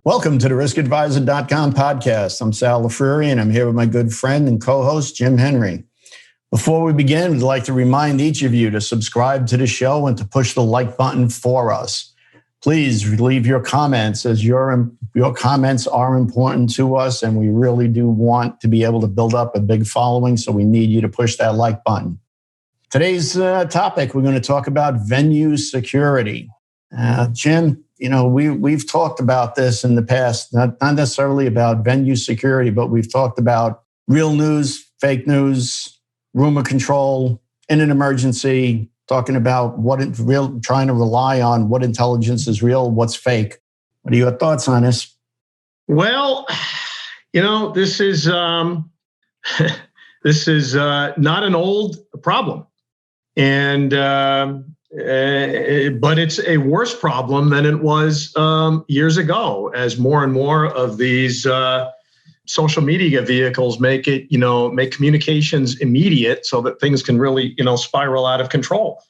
Welcome to the riskadvisor.com podcast. I'm Sal LaFreary, and I'm here with my good friend and co-host, Jim Henry. Before we begin, we'd like to remind each of you to subscribe to the show and to push the like button for us. Please leave your comments, as your comments are important to us, and we really do want to be able to build up a big following, so we need you to push that like button. Today's topic, we're going to talk about venue security. Jim, we've talked about this in the past, not necessarily about venue security, but we've talked about real news, fake news, rumor control in an emergency, talking about what it's real, trying to rely on what intelligence is real, what's fake. What are your thoughts on this? Well, this is not an old problem, but it's a worse problem than it was years ago, as more and more of these social media vehicles make communications immediate, so that things can really spiral out of control.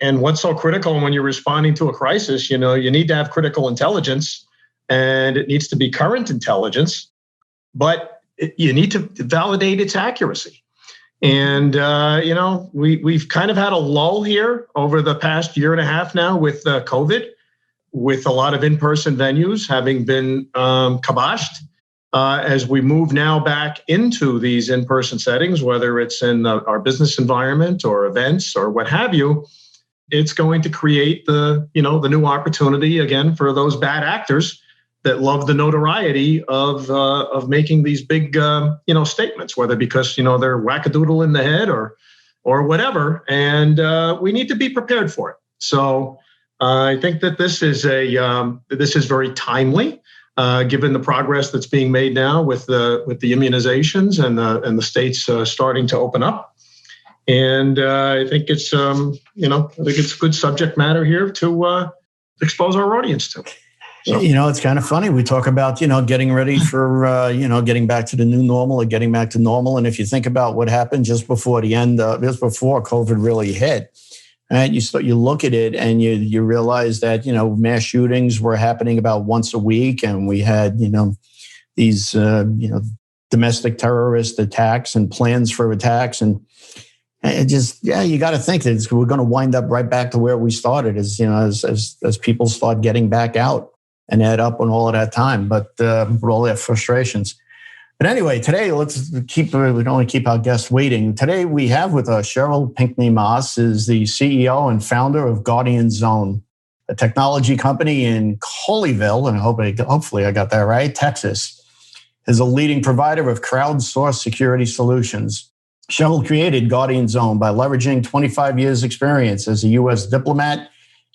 And what's so critical when you're responding to a crisis, you need to have critical intelligence, and it needs to be current intelligence, but you need to validate its accuracy. And, we've kind of had a lull here over the past year and a half now with COVID, with a lot of in-person venues having been kiboshed. As we move now back into these in-person settings, whether it's in our business environment or events or what have you, it's going to create the new opportunity again for those bad actors that love the notoriety of making these big statements, whether because they're wackadoodle in the head or whatever, and we need to be prepared for it. So I think that this is very timely, given the progress that's being made now with the immunizations and the states starting to open up. And I think it's good subject matter here to expose our audience to. So. It's kind of funny. We talk about, getting ready for, getting back to the new normal or getting back to normal. And if you think about what happened just before COVID really hit, right? You look at it and you realize that, mass shootings were happening about once a week. And we had, these, domestic terrorist attacks and plans for attacks. And it just, you got to think that we're going to wind up right back to where we started as people start getting back out and add up on all of that time, but with all their frustrations. But anyway, today, we don't want to keep our guests waiting. Today, we have with us Sheryl Pinckney-Maas, is the CEO and founder of Guardian Zone, a technology company in Colleyville, and hopefully I got that right, Texas, is a leading provider of crowdsourced security solutions. Sheryl created Guardian Zone by leveraging 25 years experience as a U.S. diplomat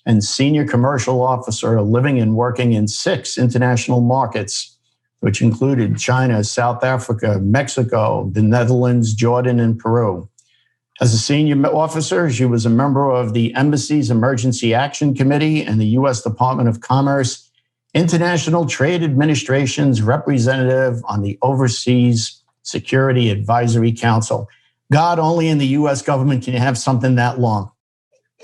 and senior commercial officer, living and working in 6 international markets, which included China, South Africa, Mexico, the Netherlands, Jordan, and Peru. As a senior officer, she was a member of the Embassy's Emergency Action Committee and the U.S. Department of Commerce International Trade Administration's representative on the Overseas Security Advisory Council. God, only in the U.S. government can you have something that long.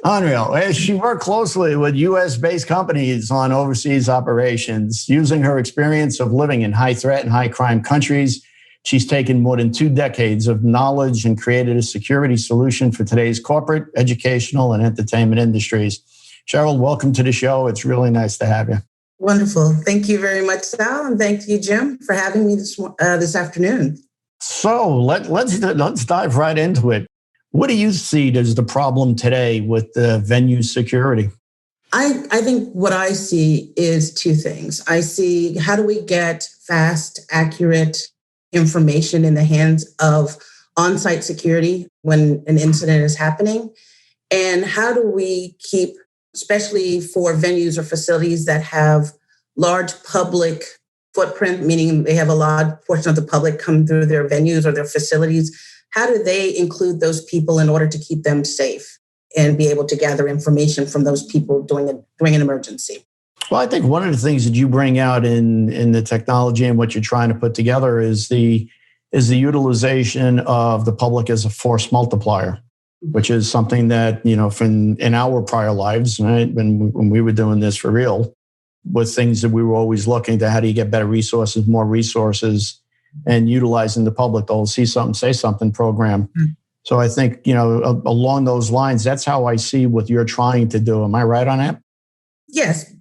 Unreal. She worked closely with U.S.-based companies on overseas operations. Using her experience of living in high-threat and high-crime countries, she's taken more than 2 decades of knowledge and created a security solution for today's corporate, educational, and entertainment industries. Sheryl, welcome to the show. It's really nice to have you. Wonderful. Thank you very much, Sal, and thank you, Jim, for having me this afternoon. So let's dive right into it. What do you see as the problem today with the venue security? I think what I see is 2 things. I see, how do we get fast, accurate information in the hands of on-site security when an incident is happening? And how do we keep, especially for venues or facilities that have large public footprint, meaning they have a large portion of the public come through their venues or their facilities, how do they include those people in order to keep them safe and be able to gather information from those people during an emergency? Well, I think one of the things that you bring out in the technology and what you're trying to put together is the utilization of the public as a force multiplier, which is something that, from in our prior lives, right, when we were doing this for real, were things that we were always looking to. How do you get better resources, more resources, and utilizing the public, the see something, say something program. Mm-hmm. So I think, along those lines, that's how I see what you're trying to do. Am I right on that? Yes.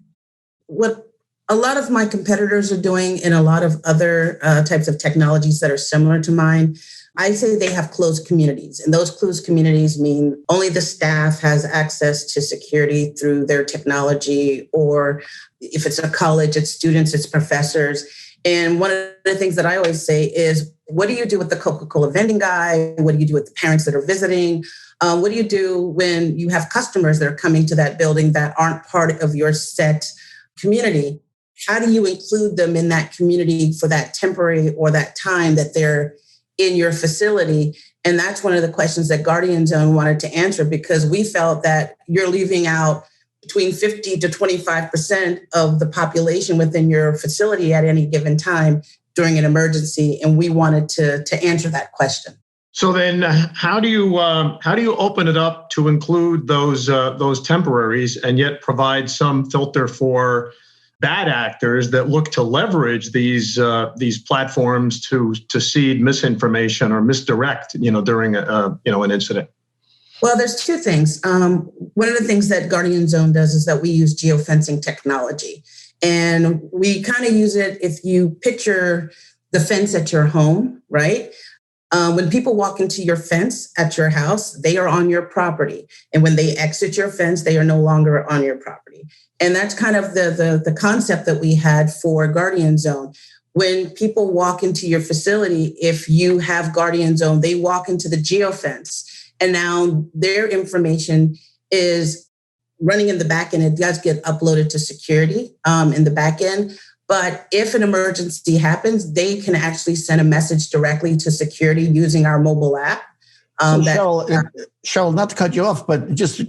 What a lot of my competitors are doing and a lot of other types of technologies that are similar to mine, I say they have closed communities. And those closed communities mean only the staff has access to security through their technology, or if it's a college, it's students, it's professors. And one of the things that I always say is, what do you do with the Coca-Cola vending guy? What do you do with the parents that are visiting? What do you do when you have customers that are coming to that building that aren't part of your set community? How do you include them in that community for that temporary or that time that they're in your facility? And that's one of the questions that Guardian Zone wanted to answer, because we felt that you're leaving out between 50 to 25% of the population within your facility at any given time during an emergency. And we wanted to answer that question. So then how do you open it up to include those temporaries and yet provide some filter for bad actors that look to leverage these platforms to seed misinformation or misdirect, during an incident? Well, there's two things. One of the things that Guardian Zone does is that we use geofencing technology. And we kind of use it, if you picture the fence at your home, right? When people walk into your fence at your house, they are on your property. And when they exit your fence, they are no longer on your property. And that's kind of the concept that we had for Guardian Zone. When people walk into your facility, if you have Guardian Zone, they walk into the geofence. And now their information is running in the back end. It does get uploaded to security in the back end. But if an emergency happens, they can actually send a message directly to security using our mobile app. Sheryl, not to cut you off, but just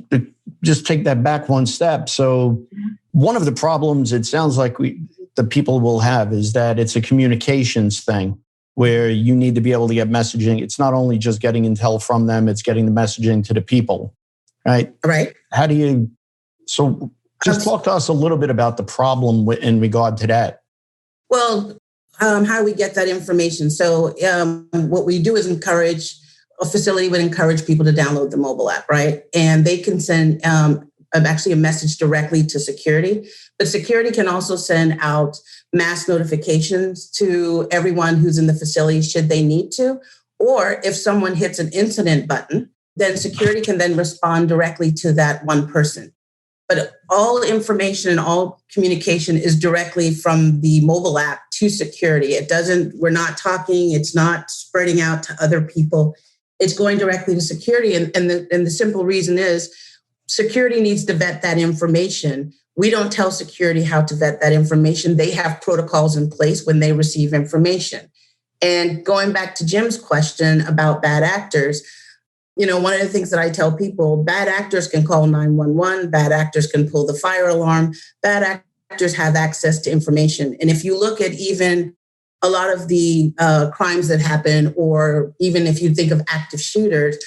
take that back one step. So one of the problems it sounds like the people will have is that it's a communications thing where you need to be able to get messaging. It's not only just getting intel from them, it's getting the messaging to the people, right? Right. So just talk to us a little bit about the problem in regard to that. Well, how we get that information. So what we do is a facility would encourage people to download the mobile app, right? And they can send actually a message directly to security. But security can also send out mass notifications to everyone who's in the facility should they need to. Or if someone hits an incident button, then security can then respond directly to that one person. But all information and all communication is directly from the mobile app to security. We're not talking, it's not spreading out to other people. It's going directly to security. And the simple reason is security needs to vet that information. We don't tell security how to vet that information. They have protocols in place when they receive information. And going back to Jim's question about bad actors, one of the things that I tell people, bad actors can call 911, bad actors can pull the fire alarm, bad actors have access to information. And if you look at even a lot of the crimes that happen, or even if you think of active shooters,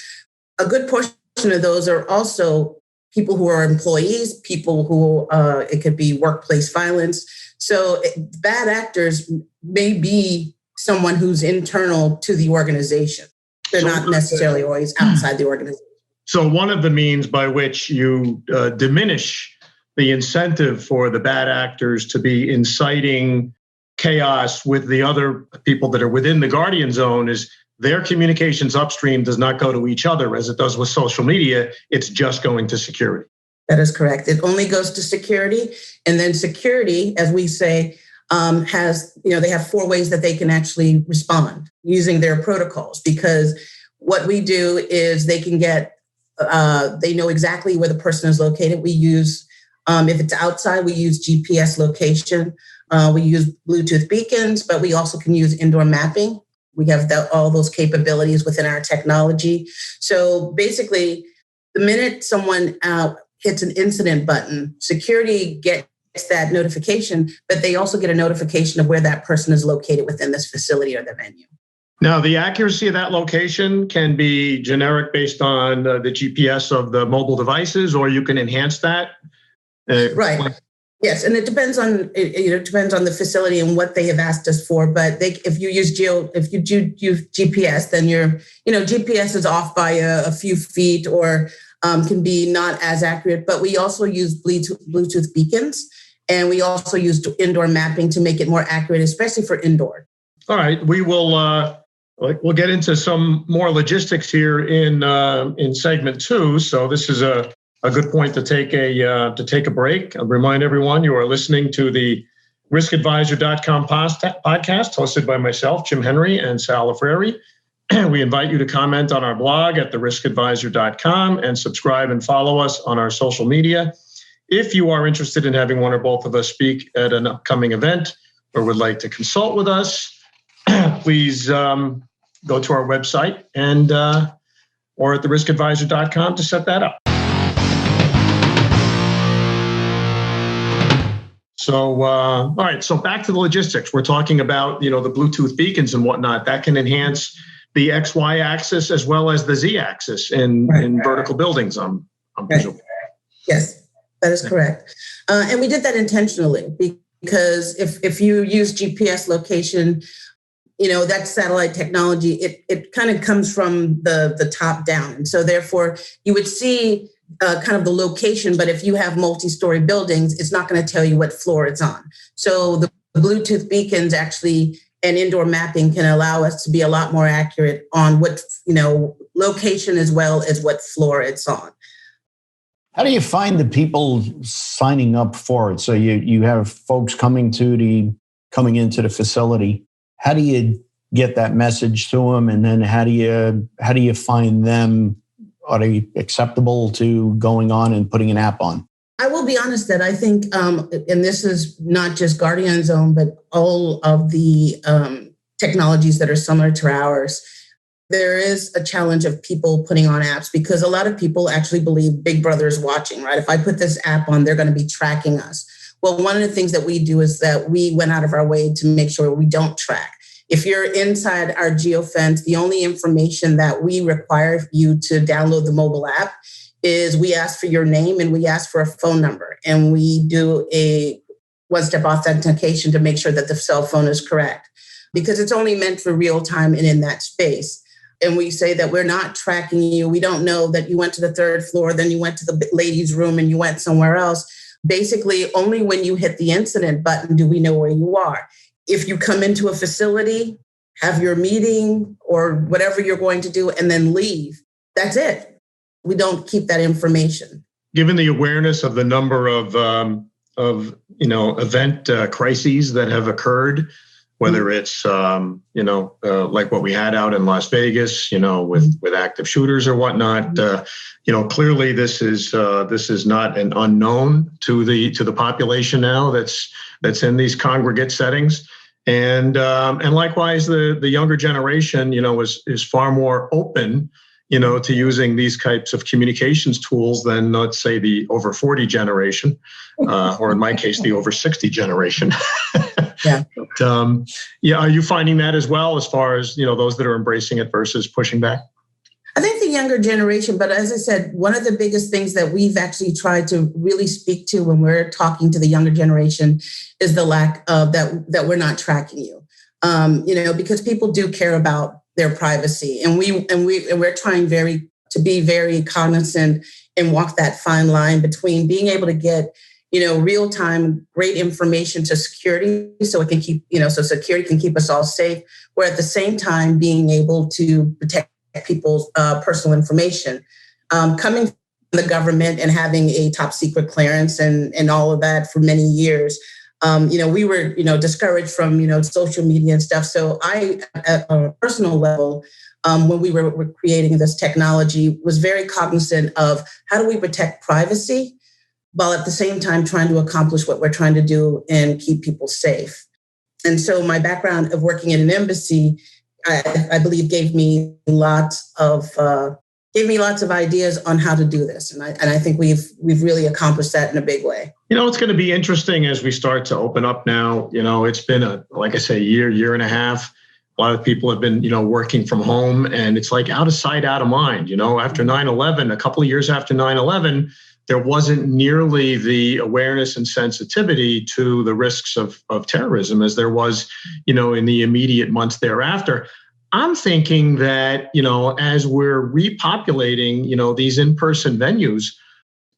a good portion of those are also people who are employees, people who, it could be workplace violence. So bad actors may be someone who's internal to the organization. They're not necessarily always outside the organization. So one of the means by which you diminish the incentive for the bad actors to be inciting chaos with the other people that are within the Guardian Zone is their communications upstream does not go to each other as it does with social media. It's just going to security. That is correct. It only goes to security. And then security, as we say, they have 4 ways that they can actually respond using their protocols, because what we do is they can they know exactly where the person is located. We use, if it's outside, we use GPS location. We use Bluetooth beacons, but we also can use indoor mapping. We have all those capabilities within our technology. So basically, the minute someone hits an incident button, security gets that notification, but they also get a notification of where that person is located within this facility or the venue. Now, the accuracy of that location can be generic based on the GPS of the mobile devices, or you can enhance that. Right. Yes, and it depends on the facility and what they have asked us for. But if you use GPS, then GPS is off by a few feet or can be not as accurate. But we also use Bluetooth beacons, and we also use indoor mapping to make it more accurate, especially for indoor. All right, we will. We'll get into some more logistics here in segment 2. So this is a good point to take a break. I'll remind everyone you are listening to the riskadvisor.com podcast hosted by myself, Jim Henry, and Sal Lafreri. We invite you to comment on our blog at theriskadvisor.com and subscribe and follow us on our social media. If you are interested in having one or both of us speak at an upcoming event or would like to consult with us, please go to our website and or at theriskadvisor.com to set that up. So, all right. So back to the logistics. We're talking about, the Bluetooth beacons and whatnot that can enhance the XY axis as well as the Z axis in vertical buildings. I'm presuming. Yes, that is correct. And we did that intentionally because if you use GPS location, that satellite technology, it kind of comes from the top down. And so therefore you would see kind of the location, but if you have multi-story buildings, it's not going to tell you what floor it's on. So the Bluetooth beacons actually and indoor mapping can allow us to be a lot more accurate on what, location as well as what floor it's on. How do you find the people signing up for it? So you have folks coming into the facility. How do you get that message to them? And then how do you find them? Are they acceptable to going on and putting an app on? I will be honest that I think, and this is not just Guardian Zone, but all of the technologies that are similar to ours, there is a challenge of people putting on apps because a lot of people actually believe Big Brother is watching, right? If I put this app on, they're going to be tracking us. Well, one of the things that we do is that we went out of our way to make sure we don't track. If you're inside our Geofence, the only information that we require you to download the mobile app is we ask for your name and we ask for a phone number. And we do a one-step authentication to make sure that the cell phone is correct because it's only meant for real time and in that space. And we say that we're not tracking you. We don't know that you went to the third floor, then you went to the ladies' room and you went somewhere else. Basically, only when you hit the incident button do we know where you are. If you come into a facility, have your meeting or whatever you're going to do, and then leave, that's it. We don't keep that information. Given the awareness of the number of event crises that have occurred, whether it's like what we had out in Las Vegas, with active shooters or whatnot, clearly this is not an unknown to the population now that's in these congregate settings. And likewise, the younger generation, is far more open, to using these types of communications tools than, let's say, the over 40 generation, or in my case, the over 60 generation. Yeah. But, are you finding that as well, as far as, those that are embracing it versus pushing back? I think the younger generation, but as I said, one of the biggest things that we've actually tried to really speak to when we're talking to the younger generation is the lack of that we're not tracking you, because people do care about their privacy, and we're trying to be very cognizant and walk that fine line between being able to get real time great information to security, so it can keep so security can keep us all safe, where at the same time being able to protect people's personal information. Coming from the government and having a top secret clearance and all of that for many years, we were discouraged from social media and stuff. So I, at a personal level, when we were creating this technology, was very cognizant of how do we protect privacy while at the same time trying to accomplish what we're trying to do and keep people safe. And so my background of working in an embassy, I believe gave me lots of ideas on how to do this, and I think we've really accomplished that in a big way. It's going to be interesting as we start to open up now. It's been like I say, year and a half. A lot of people have been working from home, and it's like out of sight, out of mind. After 9/11, a couple of years after 9/11, there wasn't nearly the awareness and sensitivity to the risks of terrorism as there was, in the immediate months thereafter. I'm thinking that, as we're repopulating, these in-person venues,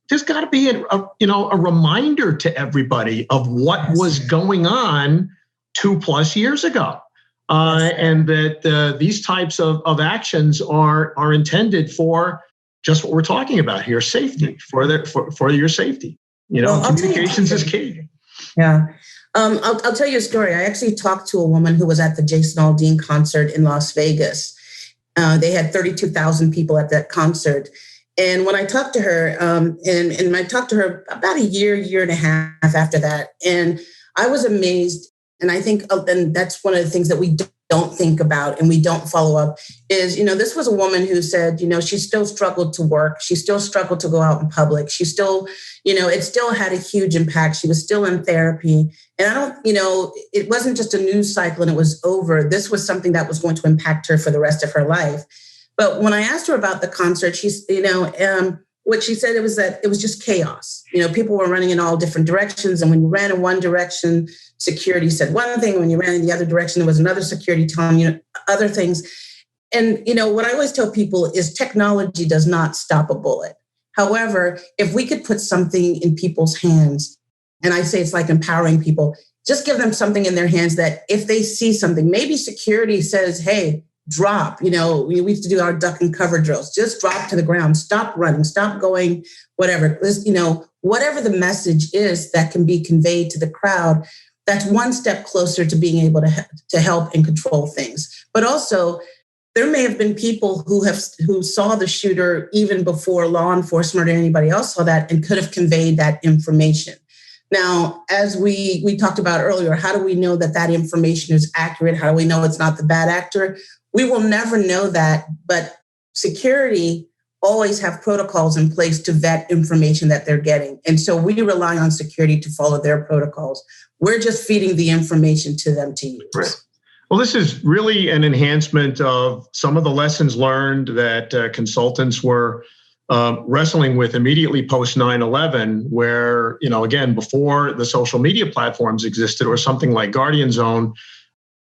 there's got to be a reminder to everybody of what was going on 2+ years ago. And that these types of actions are intended for just what we're talking about here, safety, for your safety. Communications is key. Yeah. I'll tell you a story. I actually talked to a woman who was at the Jason Aldean concert in Las Vegas. They had 32,000 people at that concert. And when I talked to her, and I talked to her about a year and a half after that, and I was amazed. And I think, and that's one of the things that we don't think about and we don't follow up is, this was a woman who said, she still struggled to work. She still struggled to go out in public. She still, it still had a huge impact. She was still in therapy. And it wasn't just a news cycle and it was over. This was something that was going to impact her for the rest of her life. But when I asked her about the concert, she's, what she said was that it was just chaos. People were running in all different directions. And when you ran in one direction, security said one thing. When you ran in the other direction, there was another security telling you other things. And, what I always tell people is technology does not stop a bullet. However, if we could put something in people's hands, and I say it's like empowering people, just give them something in their hands that if they see something, maybe security says, hey, drop, we used to do our duck and cover drills, just drop to the ground, stop running, stop going, whatever, whatever the message is that can be conveyed to the crowd, that's one step closer to being able to help and control things. But also, there may have been people who saw the shooter even before law enforcement or anybody else saw that and could have conveyed that information. Now, as we talked about earlier, how do we know that information is accurate? How do we know it's not the bad actor? We will never know that, but security always have protocols in place to vet information that they're getting. And so we rely on security to follow their protocols. We're just feeding the information to them to use. Right. Well, this is really an enhancement of some of the lessons learned that consultants were wrestling with immediately post 9/11, where, again, before the social media platforms existed or something like Guardian Zone,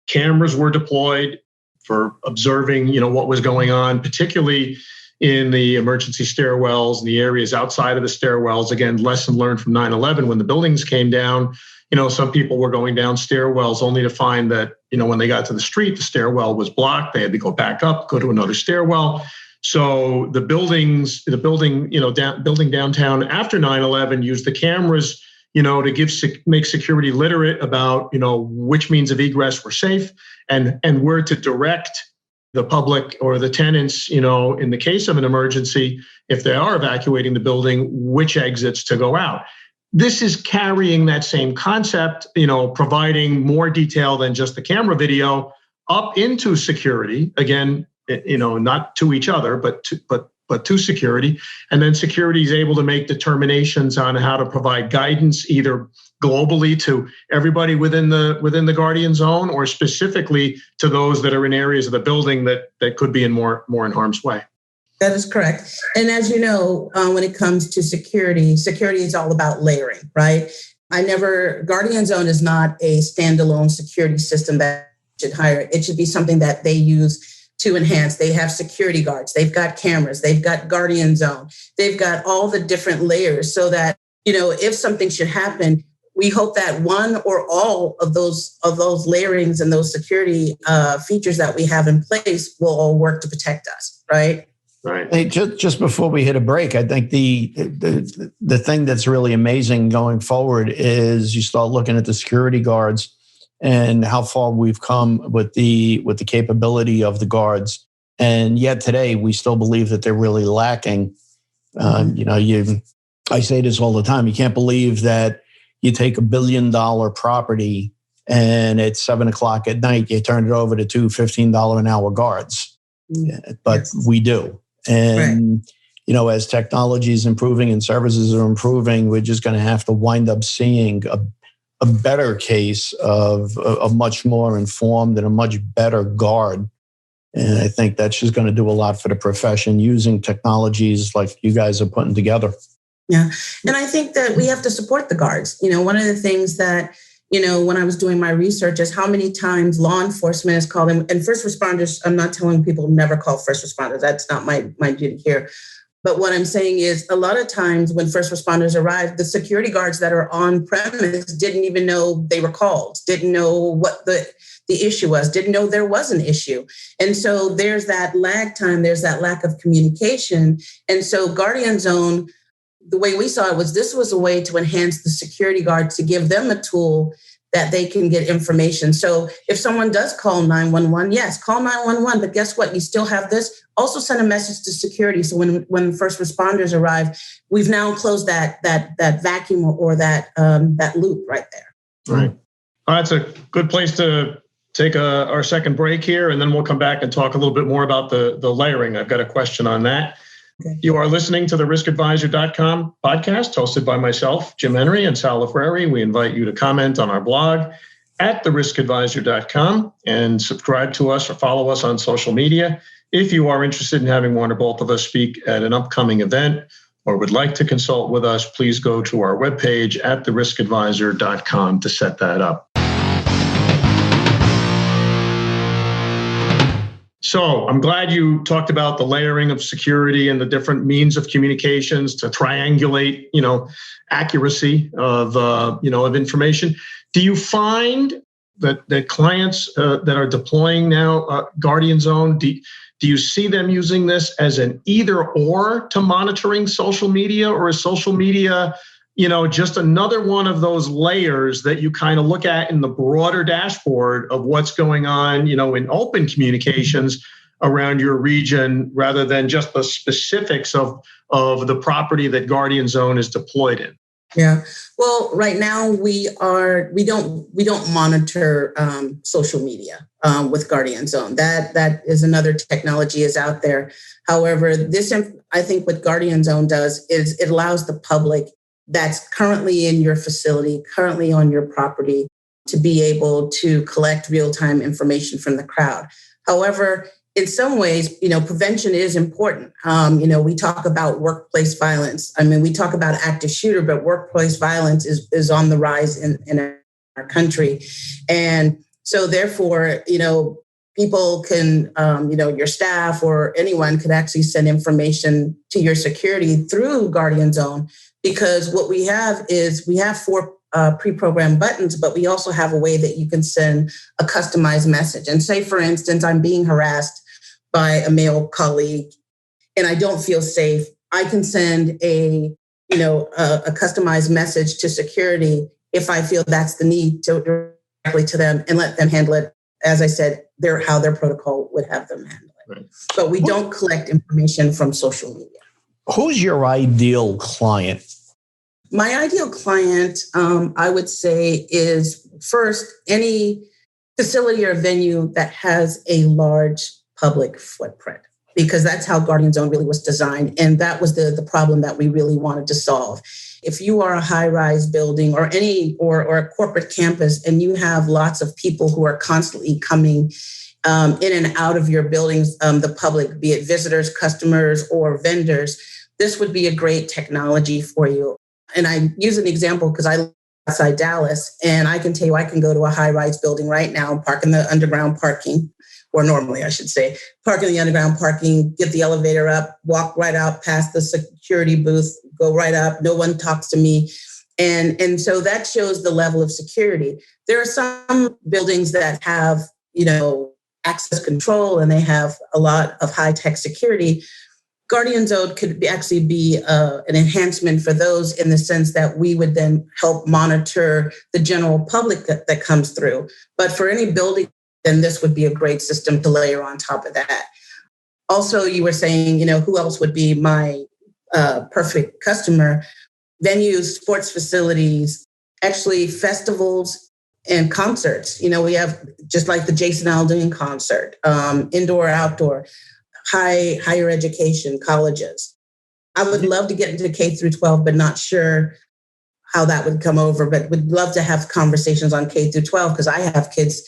cameras were deployed for observing, what was going on, particularly in the emergency stairwells and the areas outside of the stairwells. Again, lesson learned from 9/11 when the buildings came down. Some people were going down stairwells only to find that, when they got to the street, the stairwell was blocked. They had to go back up, go to another stairwell. So the building downtown after 9/11 used the cameras, to make security literate about, which means of egress were safe and where to direct the public or the tenants, in the case of an emergency, if they are evacuating the building, which exits to go out. This is carrying that same concept, providing more detail than just the camera video up into security. Again, not to each other, but to security. And then security is able to make determinations on how to provide guidance, either globally to everybody within the Guardian Zone or specifically to those that are in areas of the building that could be in more in harm's way. That is correct. And as you know, when it comes to security is all about layering, right? Guardian Zone is not a standalone security system that should hire. It should be something that they use to enhance. They have security guards, they've got cameras, they've got Guardian Zone, they've got all the different layers so that, if something should happen, we hope that one or all of those layerings and those security features that we have in place will all work to protect us, right? Right. Hey, just before we hit a break, I think the thing that's really amazing going forward is you start looking at the security guards and how far we've come with the capability of the guards. And yet today, we still believe that they're really lacking. I say this all the time. You can't believe that you take $1 billion property and at 7:00 at night, you turn it over to two $15 an hour guards. But we do. And, as technology is improving and services are improving, we're just going to have to wind up seeing a better case of a much more informed and a much better guard. And I think that's just going to do a lot for the profession using technologies like you guys are putting together. Yeah. And I think that we have to support the guards. One of the things that, when I was doing my research is how many times law enforcement is called and first responders. I'm not telling people never call first responders. That's not my duty here. But what I'm saying is a lot of times when first responders arrive, the security guards that are on premise didn't even know they were called, didn't know what the issue was, didn't know there was an issue. And so there's that lag time, there's that lack of communication. And so Guardian Zone, the way we saw it was this was a way to enhance the security guard, to give them a tool that they can get information. So if someone does call 911, yes, call 911, but guess what? You still have this. Also send a message to security. So when first responders arrive, we've now closed that vacuum or that loop right there. Right. That's a good place to take our second break here, and then we'll come back and talk a little bit more about the layering. I've got a question on that. Okay. You are listening to the riskadvisor.com podcast, hosted by myself, Jim Henry, and Sal Lafreri. We invite you to comment on our blog at theriskadvisor.com and subscribe to us or follow us on social media. If you are interested in having one or both of us speak at an upcoming event or would like to consult with us, please go to our webpage at theriskadvisor.com to set that up. So I'm glad you talked about the layering of security and the different means of communications to triangulate, accuracy of information. Do you find that clients that are deploying now Guardian Zone, do you see them using this as an either or to monitoring social media, or is social media just another one of those layers that you kind of look at in the broader dashboard of what's going on, in open communications around your region, rather than just the specifics of the property that Guardian Zone is deployed in? Yeah. Well, right now we don't monitor social media with Guardian Zone. That is another technology is out there. However, I think what Guardian Zone does is it allows the public that's currently in your facility, currently on your property, to be able to collect real-time information from the crowd. However, in some ways, prevention is important. We talk about workplace violence. I mean, we talk about active shooter, but workplace violence is on the rise in our country. And so therefore, people can, your staff or anyone could actually send information to your security through Guardian Zone. Because what we have is we have 4 pre-programmed buttons, but we also have a way that you can send a customized message. And say, for instance, I'm being harassed by a male colleague and I don't feel safe. I can send a customized message to security if I feel that's the need, directly to them, and let them handle it. As I said, how their protocol would have them handle it. Right. But we don't collect information from social media. Who's your ideal client? My ideal client, I would say, is first any facility or venue that has a large public footprint, because that's how Guardian Zone really was designed. And that was the problem that we really wanted to solve. If you are a high-rise building or a corporate campus and you have lots of people who are constantly coming in and out of your buildings, the public, be it visitors, customers, or vendors, this would be a great technology for you. And I use an example because I live outside Dallas, and I can tell you I can go to a high-rise building right now, park in the underground parking, or normally I should say, park in the underground parking, get the elevator up, walk right out past the security booth, go right up, no one talks to me. And so that shows the level of security. There are some buildings that have, access control and they have a lot of high-tech security. Guardian Zone could actually be an enhancement for those, in the sense that we would then help monitor the general public that comes through. But for any building, then this would be a great system to layer on top of that. Also, you were saying, who else would be my perfect customer? Venues, sports facilities, actually festivals and concerts. We have just like the Jason Aldean concert, indoor, outdoor, higher education, colleges. I would love to get into K through 12, but not sure how that would come over, but would love to have conversations on K through 12, because I have kids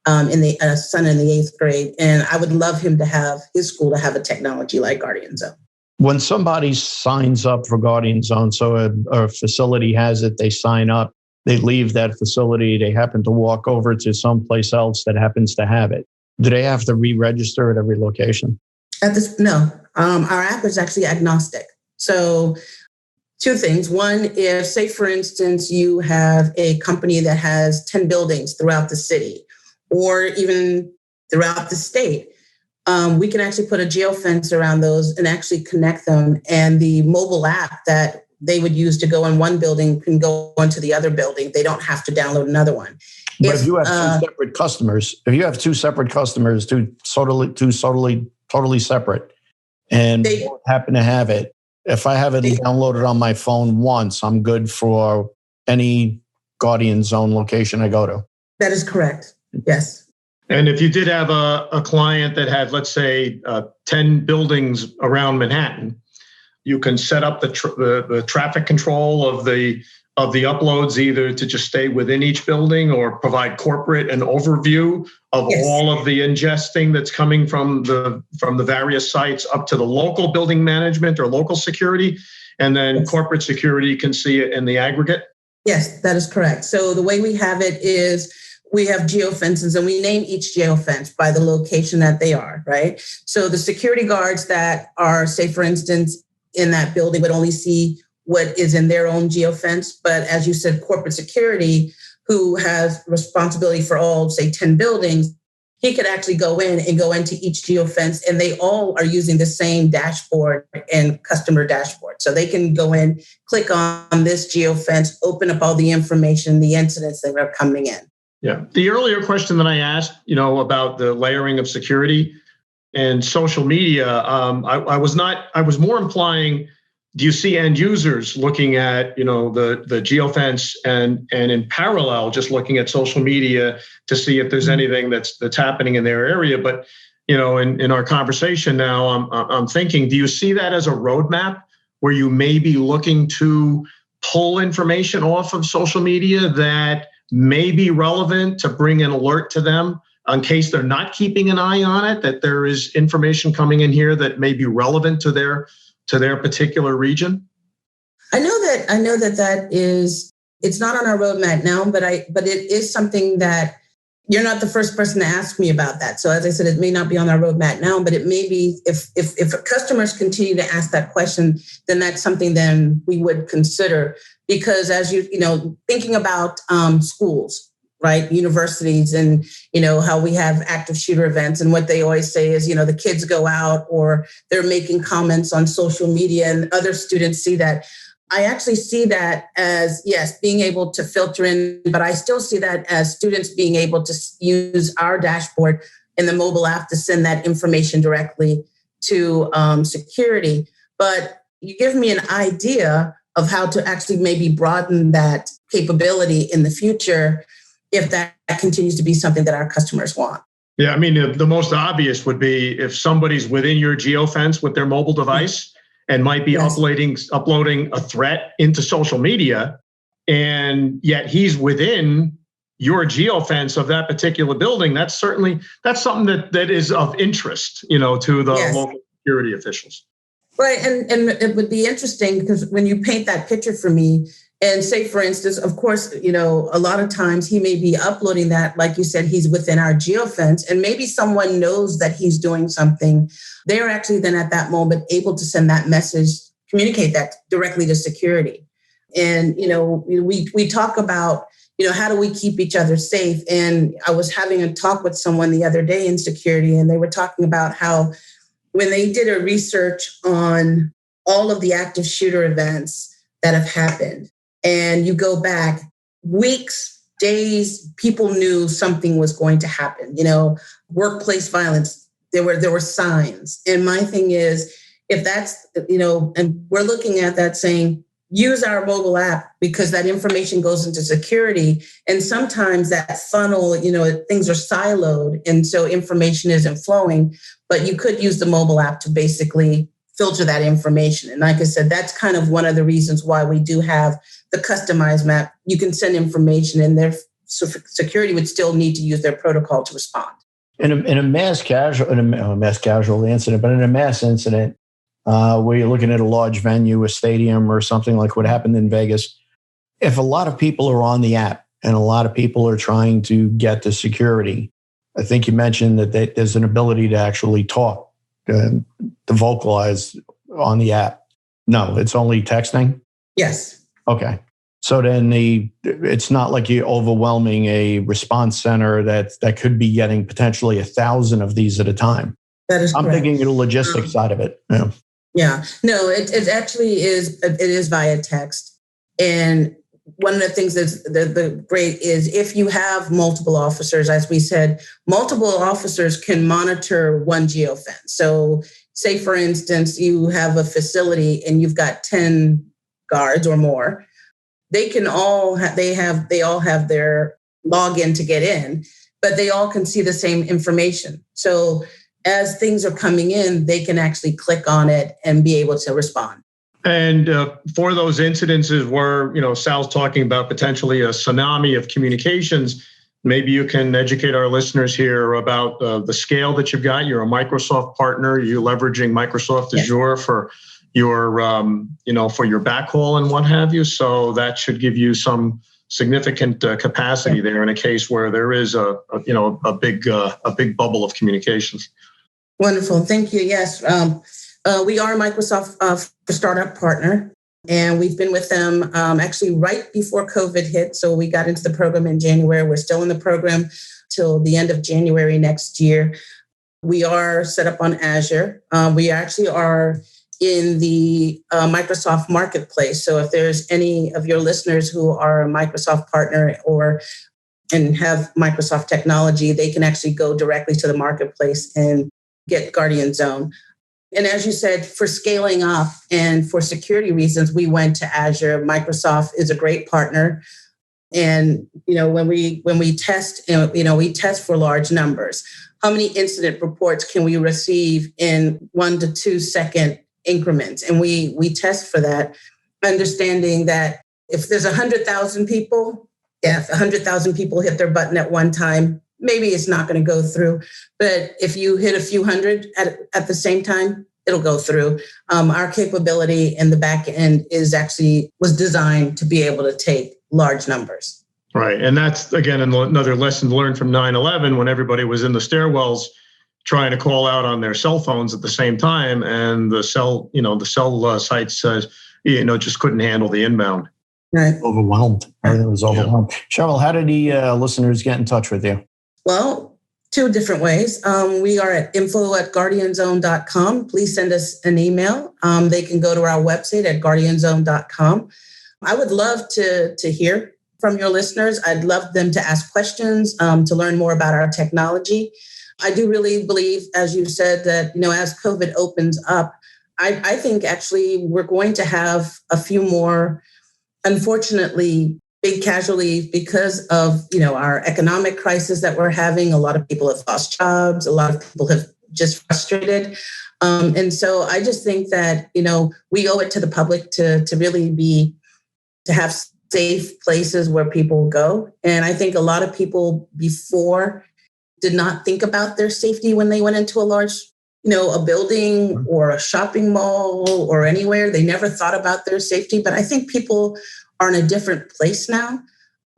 son in the 8th grade, and I would love him to have his school to have a technology like Guardian Zone. When somebody signs up for Guardian Zone, so a facility has it, they sign up, they leave that facility, they happen to walk over to someplace else that happens to have it. Do they have to re-register at every location? No. Our app is actually agnostic. So two things. One, if, say, for instance, you have a company that has 10 buildings throughout the city or even throughout the state, we can actually put a geofence around those and actually connect them. And the mobile app that they would use to go in one building can go onto the other building. They don't have to download another one. But if you have two separate customers, totally separate, and they don't happen to have it, if I have it downloaded on my phone once, I'm good for any Guardian Zone location I go to. That is correct. Yes. And if you did have a client that had, let's say, 10 buildings around Manhattan, you can set up the traffic control of the uploads, either to just stay within each building or provide corporate an overview of all of the ingesting that's coming from the various sites up to the local building management or local security, and then corporate security can see it in the aggregate. Yes, that is correct. So the way we have it is we have geofences and we name each geofence by the location that they are, right? So the security guards that are, say, for instance, in that building would only see what is in their own geofence. But as you said, corporate security, who has responsibility for all, say, 10 buildings, he could actually go into each geofence, and they all are using the same dashboard and customer dashboard. So they can go in, click on this geofence, open up all the information, the incidents that are coming in. Yeah. The earlier question that I asked, about the layering of security and social media, I was more implying, do you see end users looking at, the geofence and in parallel, just looking at social media to see if there's anything that's happening in their area? But, in our conversation now, I'm thinking, do you see that as a roadmap where you may be looking to pull information off of social media that may be relevant to bring an alert to them in case they're not keeping an eye on it, that there is information coming in here that may be relevant to their particular region? I know that is, it's not on our roadmap now, but it is something that you're not the first person to ask me about that. So as I said, it may not be on our roadmap now, but it may be if customers continue to ask that question, then that's something then we would consider. Because as thinking about schools, right, universities, and how we have active shooter events, and what they always say is the kids go out or they're making comments on social media, and other students see that. I actually see that as, yes, being able to filter in, but I still see that as students being able to use our dashboard in the mobile app to send that information directly to security. But you give me an idea of how to actually maybe broaden that capability in the future if that continues to be something that our customers want. Yeah, I mean, the most obvious would be if somebody's within your geofence with their mobile device and might be uploading a threat into social media, and yet he's within your geofence of that particular building. That's something that is of interest, to the local security officials. Right. And it would be interesting because when you paint that picture for me and say, for instance, of course, a lot of times he may be uploading that, like you said, he's within our geofence, and maybe someone knows that he's doing something. They're actually then at that moment able to send that message, communicate that directly to security. And, we talk about, how do we keep each other safe? And I was having a talk with someone the other day in security, and they were talking about how when they did a research on all of the active shooter events that have happened, and you go back weeks, days, people knew something was going to happen, workplace violence, there were signs. And my thing is, if that's, and we're looking at that saying, use our mobile app because that information goes into security. And sometimes that funnel, things are siloed. And so information isn't flowing, but you could use the mobile app to basically filter that information. And like I said, that's kind of one of the reasons why we do have the customized map. You can send information in there. So security would still need to use their protocol to respond. In a mass casual incident, but in a mass incident, where you're looking at a large venue, a stadium, or something like what happened in Vegas. If a lot of people are on the app and a lot of people are trying to get the security, I think you mentioned that there's an ability to actually talk, to vocalize on the app. No, it's only texting? Yes. Okay. So then it's not like you're overwhelming a response center that could be getting potentially 1,000 of these at a time. That is correct. I'm thinking of the logistics side of it. Yeah. Yeah. No, it actually is. It is via text. And one of the things that's the great is if you have multiple officers, as we said, multiple officers can monitor one geofence. So say, for instance, you have a facility and you've got 10 guards or more. They all have their login to get in, but they all can see the same information. So as things are coming in, they can actually click on it and be able to respond. And for those incidences where, Sal's talking about potentially a tsunami of communications, maybe you can educate our listeners here about the scale that you've got. You're a Microsoft partner. You're leveraging Microsoft Azure for your, for your backhaul and what have you. So that should give you some significant capacity there in a case where there is a big bubble of communications. Wonderful. Thank you. Yes. We are a Microsoft startup partner, and we've been with them actually right before COVID hit. So we got into the program in January. We're still in the program till the end of January next year. We are set up on Azure. We actually are in the Microsoft Marketplace. So if there's any of your listeners who are a Microsoft partner and have Microsoft technology, they can actually go directly to the Marketplace and get Guardian Zone. And as you said, for scaling up and for security reasons, we went to Azure. Microsoft is a great partner. And, when we test, we test for large numbers. How many incident reports can we receive in 1 to 2 second increments? And we test for that, understanding that if there's 100,000 people, if 100,000 people hit their button at one time, maybe it's not going to go through. But if you hit a few hundred at the same time, it'll go through. Our capability in the back end was designed to be able to take large numbers. Right. And that's, again, another lesson learned from 9/11 when everybody was in the stairwells trying to call out on their cell phones at the same time. And the cell sites, just couldn't handle the inbound. Right. Overwhelmed. Everything was overwhelmed. Sheryl, how did the listeners get in touch with you? Well, 2 different ways. We are at info@guardianzone.com. Please send us an email. They can go to our website at guardianzone.com. I would love to hear from your listeners. I'd love them to ask questions, to learn more about our technology. I do really believe, as you said, that, as COVID opens up, I think actually we're going to have a few more, unfortunately, big casualties because of, our economic crisis that we're having. A lot of people have lost jobs. A lot of people have just frustrated. And so I just think that, we owe it to the public to really to have safe places where people go. And I think a lot of people before did not think about their safety when they went into a large, a building or a shopping mall or anywhere. They never thought about their safety. But I think people are in a different place now.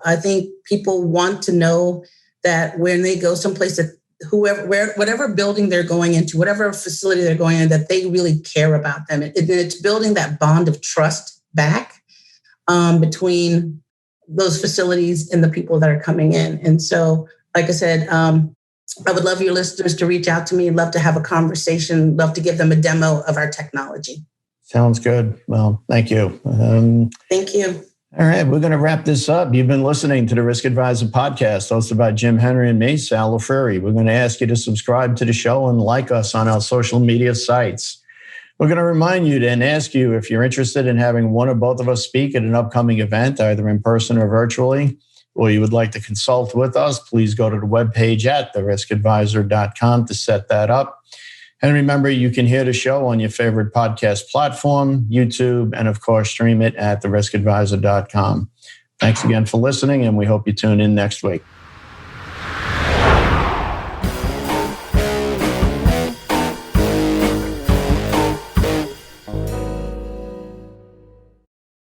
I think people want to know that when they go someplace, that whatever building they're going into, whatever facility they're going in, that they really care about them. It's building that bond of trust back between those facilities and the people that are coming in. And so, like I said, I would love your listeners to reach out to me. I'd love to have a conversation. Love to give them a demo of our technology. Sounds good. Well, thank you. Thank you. All right, we're going to wrap this up. You've been listening to the Risk Advisor podcast hosted by Jim Henry and me, Sal Lafreri. We're going to ask you to subscribe to the show and like us on our social media sites. We're going to remind you and ask you if you're interested in having one or both of us speak at an upcoming event, either in person or virtually, or you would like to consult with us, please go to the webpage at theriskadvisor.com to set that up. And remember, you can hear the show on your favorite podcast platform, YouTube, and of course, stream it at theriskadvisor.com. Thanks again for listening, and we hope you tune in next week.